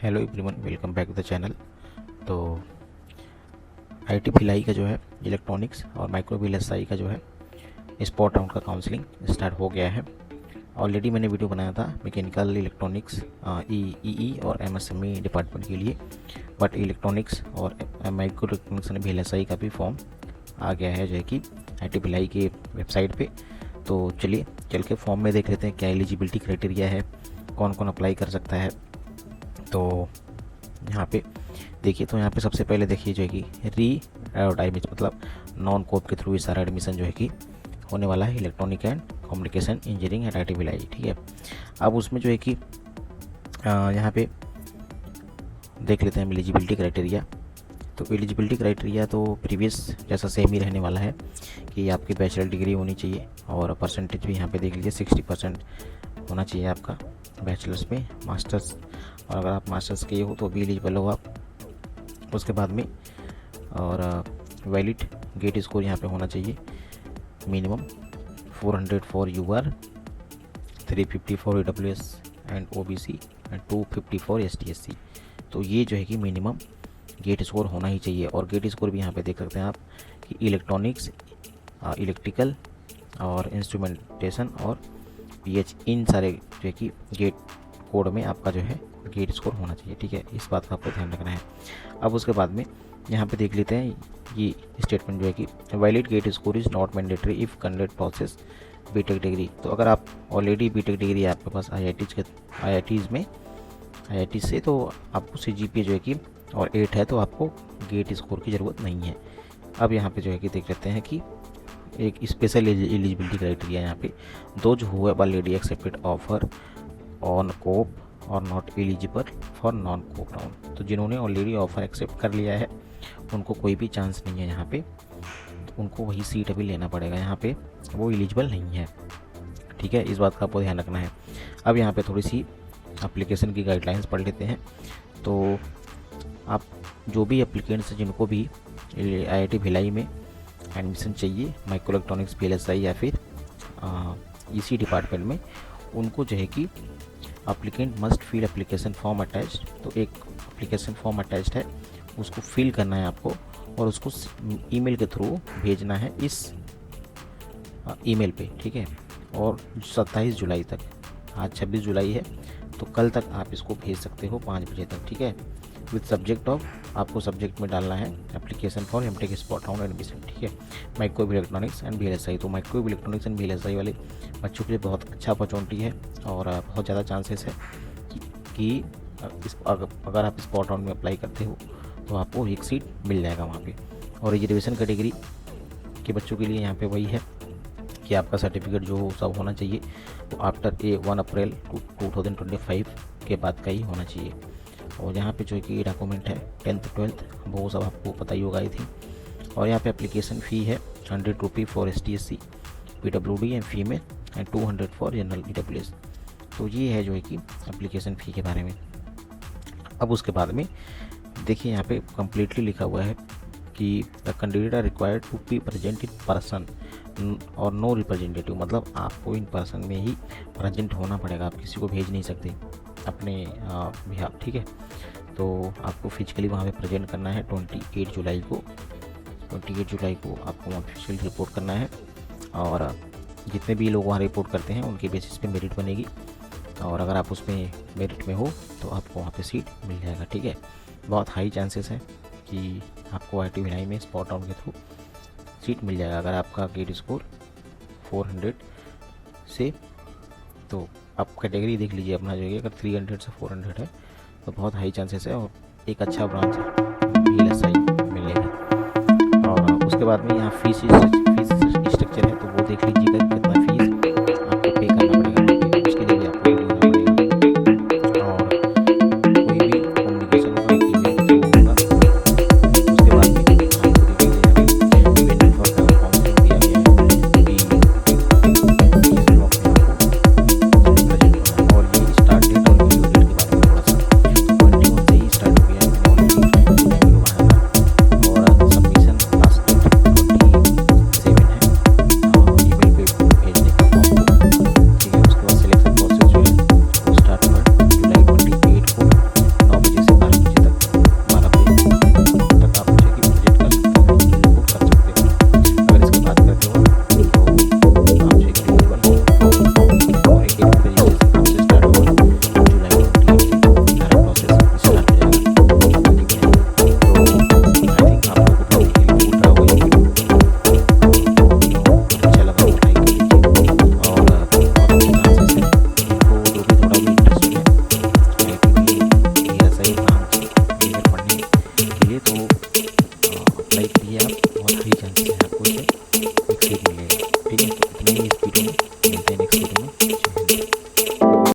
Hello everyone, welcome back to the channel. तो IIT Bhilai का जो है इलेक्ट्रॉनिक्स और माइक्रो वीएलएसआई का जो है स्पॉट राउंड का काउंसलिंग स्टार्ट हो गया है। ऑलरेडी मैंने वीडियो बनाया था मैकेनिकल इलेक्ट्रॉनिक्स ईई और एमएसएमई डिपार्टमेंट के लिए, बट इलेक्ट्रॉनिक्स और माइक्रो इलेक्ट्रॉनिक्स और वीएलएसआई का भी फॉर्म आ गया है जो है कि आईटी भिलाई के वेबसाइट पे। तो चलिए चल के फॉर्म में देख लेते हैं क्या एलिजिबिलिटी क्राइटेरिया है, कौन कौन अप्लाई कर सकता है। तो यहाँ पे देखिए, तो यहाँ पे सबसे पहले देखिए जो है कि री एडवर्टाइज मतलब नॉन कोप के थ्रू ये सारा एडमिशन जो है कि होने वाला है electronic and communication engineering at IT Bhilai. ठीक है, अब उसमें जो है कि यहाँ पे देख लेते हैं एलिजिबिलिटी क्राइटेरिया। तो एलिजिबिलिटी क्राइटेरिया तो प्रीवियस जैसा सेम ही रहने वाला है कि आपकी बैचलर डिग्री होनी चाहिए और परसेंटेज भी यहाँ पे देख लीजिए 60% होना चाहिए आपका बैचलर्स में। मास्टर्स, और अगर आप मास्टर्स के हो तो भी एलिजिबल हो आप। उसके बाद में और वैलिड गेट स्कोर यहाँ पे होना चाहिए minimum 400 for UR, 350 for AWS and OBC and 250 for ST/SC। तो ये जो है कि मिनिमम गेट स्कोर होना ही चाहिए। और गेट स्कोर भी यहाँ पे देख सकते हैं आप कि इलेक्ट्रॉनिक्स, इलेक्ट्रिकल और इंस्ट्रूमेंटेशन और PH इन सारे जो है कि गेट कोड में आपका जो है गेट स्कोर होना चाहिए। ठीक है, इस बात का आपको ध्यान रखना है। अब उसके बाद में यहाँ पे देख लेते हैं ये स्टेटमेंट जो है कि valid GATE score is not mandatory if candidate process BTech degree. तो अगर आप ऑलरेडी बीटेक डिग्री है आपके पास IIT से, तो आपको CGPA जो है कि और 8 है, तो आपको गेट स्कोर की ज़रूरत नहीं है। अब यहाँ पे जो है कि देख लेते हैं कि एक स्पेशल एलिजिबिलिटी क्राइटेरिया यहाँ पे, those who have already accepted offer on COAP और not eligible for non COAP round. तो जिन्होंने ऑलरेडी ऑफर एक्सेप्ट कर लिया है उनको कोई भी चांस नहीं है यहाँ पे, तो उनको वही सीट अभी लेना पड़ेगा, यहाँ पे वो एलिजिबल नहीं है। ठीक है, इस बात का आपको ध्यान रखना है। अब यहाँ पे थोड़ी सी एप्लीकेशन की गाइडलाइंस पढ़ लेते हैं। तो आप जो भी एप्लीकेंट्स जिनको भी IIT भिलाई में एडमिशन चाहिए माइक्रो इलेक्ट्रॉनिक्स VLSI या फिर इसी डिपार्टमेंट में, उनको जो है कि applicant must fill application form attached. तो एक एप्लीकेशन फॉर्म अटैच्ड है, उसको फिल करना है आपको और उसको ईमेल के थ्रू भेजना है इस ईमेल पे। ठीक है, और 27 जुलाई तक, आज 26 जुलाई है, तो कल तक आप इसको भेज सकते हो 5 बजे तक। ठीक है, विद सब्जेक्ट ऑफ, आपको सब्जेक्ट में डालना है application for MTech spot round admission. ठीक है, माइक्रो इलेक्ट्रॉनिक्स एंड VLSI। तो माइक्रो इलेक्ट्रॉनिक्स एंड VLSI वाले बच्चों के लिए बहुत अच्छा अपॉर्चुनिटी है और बहुत ज़्यादा चांसेस है कि अगर आप स्पॉट राउंड में अप्लाई करते हो तो आपको एक सीट मिल जाएगा वहाँ पे। और रिजर्वेशन कैटेगरी के बच्चों के लिए यहाँ पे वही है कि आपका सर्टिफिकेट जो सब होना चाहिए वो आफ्टर 1 अप्रैल 2025 के बाद का ही होना चाहिए। और यहाँ पे जो कि डॉक्यूमेंट है 10th 12th वो सब आपको पता ही होगा आई थिंक। और यहाँ पे एप्लीकेशन फ़ी है 100 rupee for ST/SC, PWD and female and 200 for general EWS। तो ये है जो है कि एप्लीकेशन फ़ी के बारे में। अब उसके बाद में देखिए यहाँ पे कम्प्लीटली लिखा हुआ है कि the candidate are required to be present in person और नो रिप्रेजेंटेटिव। मतलब आपको इन पर्सन में ही प्रेजेंट होना पड़ेगा, आप किसी को भेज नहीं सकते अपने बिहाफ। ठीक है, तो आपको फिजिकली वहाँ पे प्रेजेंट करना है 28 जुलाई को। 28 जुलाई को आपको वहाँ फिजिकली रिपोर्ट करना है और जितने भी लोग वहाँ रिपोर्ट करते हैं उनके बेसिस पे मेरिट बनेगी। और अगर आप उसमें मेरिट में हो तो आपको वहाँ पे सीट मिल जाएगा। ठीक है, बहुत हाई चांसेस है कि आपको IIT भिलाई में स्पॉट राउंड के थ्रू सीट मिल जाएगा अगर आपका गेट स्कोर 400 से। तो आप कैटेगरी देख लीजिए अपना जो है, अगर 300 से 400 है तो बहुत हाई चांसेस है और एक अच्छा ब्रांच VLSI मिलेगा। और उसके बाद में यहाँ फीस स्ट्रक्चर है, तो वो देख लीजिएगा कितना फीस